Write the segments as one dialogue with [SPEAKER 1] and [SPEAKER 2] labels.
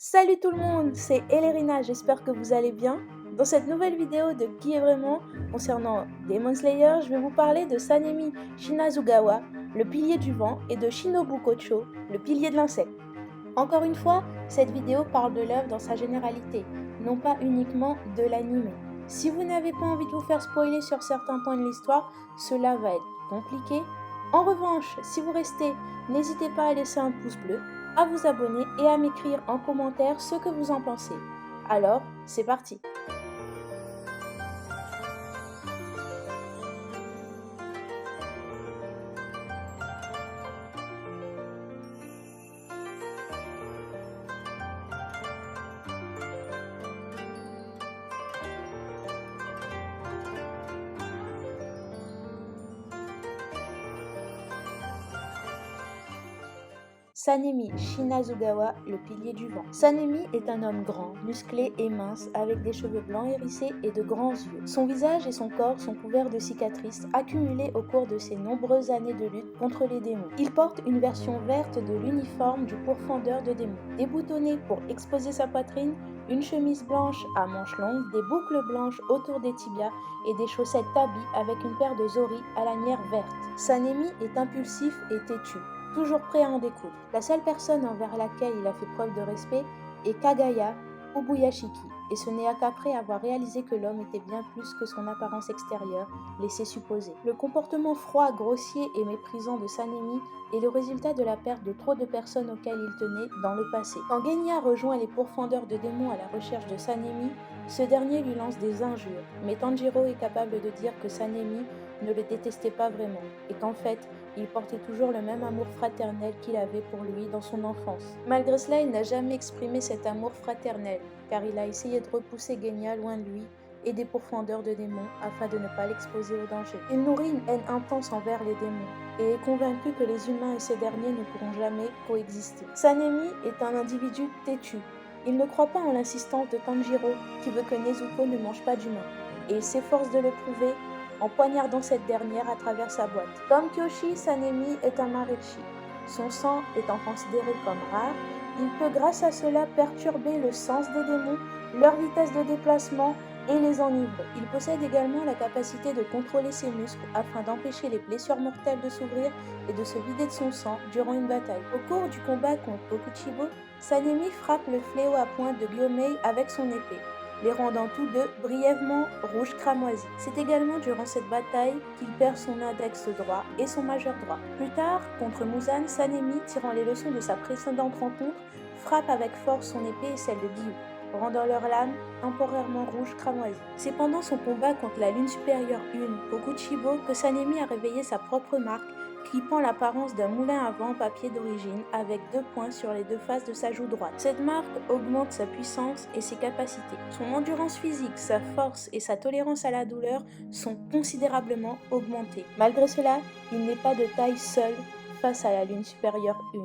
[SPEAKER 1] Salut tout le monde, c'est Elerina, j'espère que vous allez bien. Dans cette nouvelle vidéo de Qui est vraiment concernant Demon Slayer, je vais vous parler de Sanemi Shinazugawa, le pilier du vent, et de Shinobu Kocho, le pilier de l'insecte. Encore une fois, cette vidéo parle de l'œuvre dans sa généralité, non pas uniquement de l'anime. Si vous n'avez pas envie de vous faire spoiler sur certains points de l'histoire, cela va être compliqué. En revanche, si vous restez, n'hésitez pas à laisser un pouce bleu, à vous abonner et à m'écrire en commentaire ce que vous en pensez. Alors, c'est parti! Sanemi Shinazugawa, le pilier du vent. Sanemi est un homme grand, musclé et mince, avec des cheveux blancs hérissés et de grands yeux. Son visage et son corps sont couverts de cicatrices accumulées au cours de ses nombreuses années de lutte contre les démons. Il porte une version verte de l'uniforme du pourfendeur de démons, déboutonné pour exposer sa poitrine, une chemise blanche à manches longues, des boucles blanches autour des tibias et des chaussettes tabi avec une paire de zori à lanière verte. Sanemi est impulsif et têtu, toujours prêt à en découdre. La seule personne envers laquelle il a fait preuve de respect est Kagaya Ubuyashiki, et ce n'est qu'après avoir réalisé que l'homme était bien plus que son apparence extérieure laissait supposer. Le comportement froid, grossier et méprisant de Sanemi est le résultat de la perte de trop de personnes auxquelles il tenait dans le passé. Quand Genya rejoint les pourfendeurs de démons à la recherche de Sanemi, ce dernier lui lance des injures, mais Tanjiro est capable de dire que Sanemi ne le détestait pas vraiment, et qu'en fait, il portait toujours le même amour fraternel qu'il avait pour lui dans son enfance. Malgré cela, il n'a jamais exprimé cet amour fraternel, car il a essayé de repousser Genya loin de lui et des pourfendeurs de démons afin de ne pas l'exposer au danger. Il nourrit une haine intense envers les démons et est convaincu que les humains et ces derniers ne pourront jamais coexister. Sanemi est un individu têtu. Il ne croit pas en l'insistance de Tanjiro qui veut que Nezuko ne mange pas d'humains, et il s'efforce de le prouver en poignardant cette dernière à travers sa boîte. Comme Kyoshi, Sanemi est un Marechi. Son sang étant considéré comme rare, il peut grâce à cela perturber le sens des démons, leur vitesse de déplacement et les enivrer. Il possède également la capacité de contrôler ses muscles afin d'empêcher les blessures mortelles de s'ouvrir et de se vider de son sang durant une bataille. Au cours du combat contre Okuchibo, Sanemi frappe le fléau à pointe de Gyomei avec son épée, les rendant tous deux brièvement rouges cramoisis. C'est également durant cette bataille qu'il perd son index droit et son majeur droit. Plus tard, contre Muzan, Sanemi, tirant les leçons de sa précédente rencontre, frappe avec force son épée et celle de Gyu, rendant leurs lames temporairement rouges cramoisies. C'est pendant son combat contre la lune supérieure 1, Okuchibo, que Sanemi a réveillé sa propre marque, clippant l'apparence d'un moulin à vent en papier d'origine avec 2 points sur les 2 faces de sa joue droite. Cette marque augmente sa puissance et ses capacités. Son endurance physique, sa force et sa tolérance à la douleur sont considérablement augmentées. Malgré cela, il n'est pas de taille seul face à la lune supérieure 1,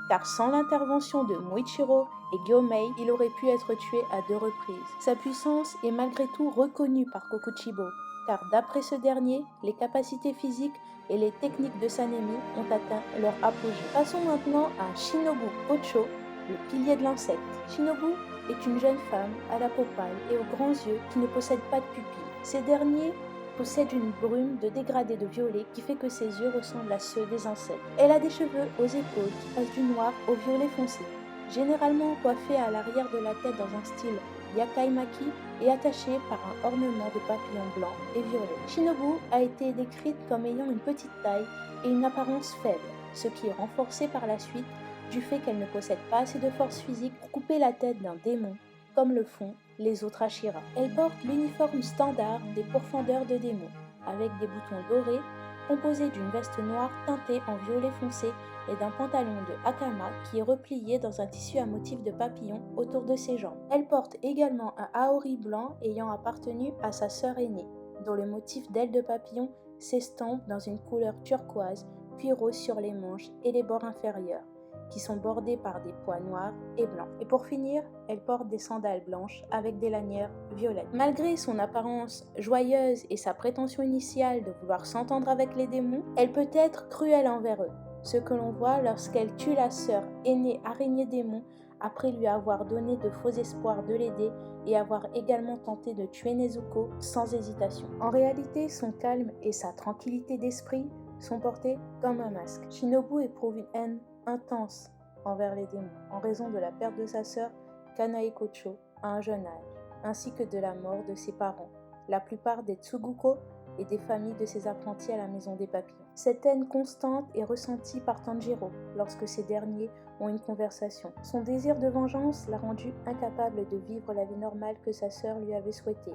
[SPEAKER 1] car sans l'intervention de Muichiro et Gyomei, il aurait pu être tué à 2 reprises. Sa puissance est malgré tout reconnue par Kokuchibo, car d'après ce dernier, les capacités physiques et les techniques de Sanemi ont atteint leur apogée. Passons maintenant à Shinobu Kocho, le pilier de l'insecte. Shinobu est une jeune femme à la peau pâle et aux grands yeux qui ne possède pas de pupilles. Ces derniers possèdent une brume de dégradé de violet qui fait que ses yeux ressemblent à ceux des insectes. Elle a des cheveux aux épaules qui passent du noir au violet foncé, généralement coiffés à l'arrière de la tête dans un style yakaimaki et attachée par un ornement de papillons blancs et violets. Shinobu a été décrite comme ayant une petite taille et une apparence faible, ce qui est renforcé par la suite du fait qu'elle ne possède pas assez de force physique pour couper la tête d'un démon, comme le font les autres Ashira. Elle porte l'uniforme standard des pourfendeurs de démons, avec des boutons dorés, composé d'une veste noire teintée en violet foncé et d'un pantalon de hakama qui est replié dans un tissu à motif de papillon autour de ses jambes. Elle porte également un haori blanc ayant appartenu à sa sœur aînée, dont le motif d'aile de papillon s'estompe dans une couleur turquoise puis rose sur les manches et les bords inférieurs, qui sont bordés par des pois noirs et blancs. Et pour finir, elle porte des sandales blanches avec des lanières violettes. Malgré son apparence joyeuse et sa prétention initiale de vouloir s'entendre avec les démons, elle peut être cruelle envers eux, ce que l'on voit lorsqu'elle tue la sœur aînée araignée démon après lui avoir donné de faux espoirs de l'aider et avoir également tenté de tuer Nezuko sans hésitation. En réalité, son calme et sa tranquillité d'esprit sont portés comme un masque. Shinobu éprouve une haine intense envers les démons en raison de la perte de sa sœur Kanae Kocho à un jeune âge, ainsi que de la mort de ses parents, la plupart des Tsuguko et des familles de ses apprentis à la maison des papillons. Cette haine constante est ressentie par Tanjiro lorsque ces derniers ont une conversation. Son désir de vengeance l'a rendu incapable de vivre la vie normale que sa sœur lui avait souhaitée,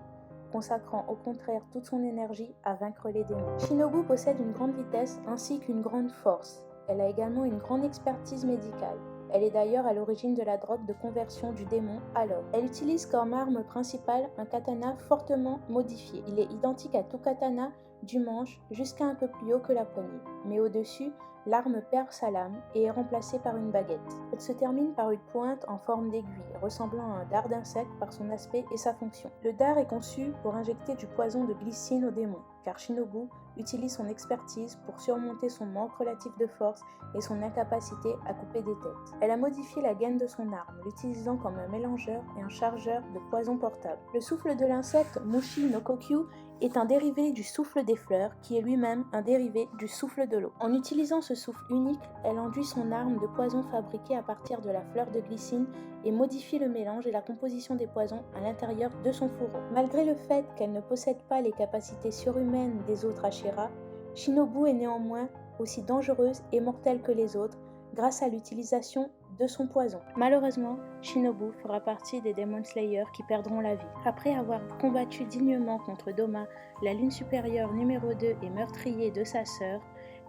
[SPEAKER 1] consacrant au contraire toute son énergie à vaincre les démons. Shinobu possède une grande vitesse ainsi qu'une grande force. Elle a également une grande expertise médicale. Elle est d'ailleurs à l'origine de la drogue de conversion du démon à l'homme. Elle utilise comme arme principale un katana fortement modifié. Il est identique à tout katana du manche jusqu'à un peu plus haut que la poignée, mais au-dessus, l'arme perd sa lame et est remplacée par une baguette. Elle se termine par une pointe en forme d'aiguille, ressemblant à un dard d'insecte par son aspect et sa fonction. Le dard est conçu pour injecter du poison de glycine aux démons, car Shinobu utilise son expertise pour surmonter son manque relatif de force et son incapacité à couper des têtes. Elle a modifié la gaine de son arme, l'utilisant comme un mélangeur et un chargeur de poison portable. Le souffle de l'insecte Mushi no Kokyu est un dérivé du souffle des fleurs, qui est lui-même un dérivé du souffle de l'eau. En utilisant ce souffle unique, elle enduit son arme de poison fabriquée à partir de la fleur de glycine et modifie le mélange et la composition des poisons à l'intérieur de son fourreau. Malgré le fait qu'elle ne possède pas les capacités surhumaines des autres Hashira, Shinobu est néanmoins aussi dangereuse et mortelle que les autres grâce à l'utilisation de son poison. Malheureusement, Shinobu fera partie des Demon Slayers qui perdront la vie. Après avoir combattu dignement contre Doma, la lune supérieure numéro 2 et meurtrier de sa sœur,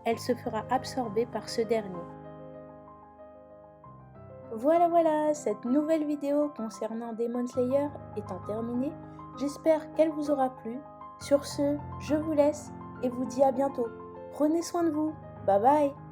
[SPEAKER 1] elle se fera absorber par ce dernier. Voilà, cette nouvelle vidéo concernant Demon Slayer étant terminée, j'espère qu'elle vous aura plu. Sur ce, je vous laisse et vous dis à bientôt. Prenez soin de vous, bye bye.